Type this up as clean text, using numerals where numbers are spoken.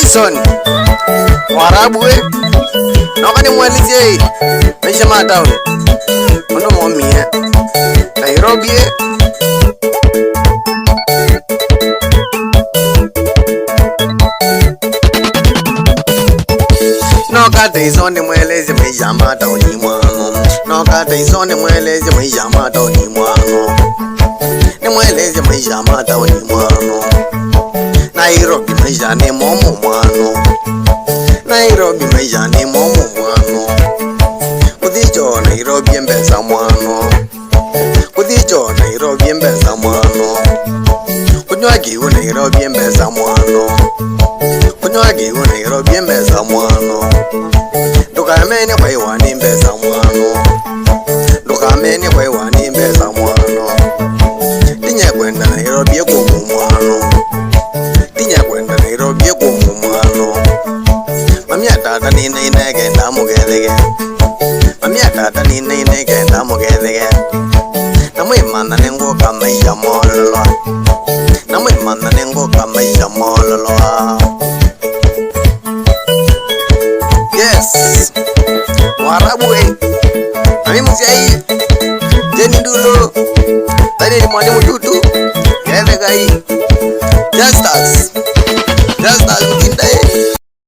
Tyson Warabu nokani mwalizie maisha matawe ndo momie Nairobi noka Tyson mweleze maisha matawe ni mwano noka Tyson mweleze maisha matawe ni mwano ni mweleze maisha matawe ni mwano Nairobi maisha ni momo mwano Nairobi maisha ni momo mwano Kudicho Nairobi mbeza mwano Kudicho Nairobi mbeza mwano Kunywagi u Nairobi mbeza mwano Kunywagi u Nairobi mbeza mwano Dukameni kwa iwani mbeza mwano Dukameni kwa iwani mbeza mwano Tinye kwenda Nairobi kumu mwano Tinye kwenda Nairobi kumu mwano Mamia tata ni nege ndamu gedege Mamia tata ni nege ndamu gedege Namu imana nengo kama isha mololo Namu imana nengo kama isha mololo Yes Warabu Nami mzia hii Jeni dulu Tadi ni mwalimu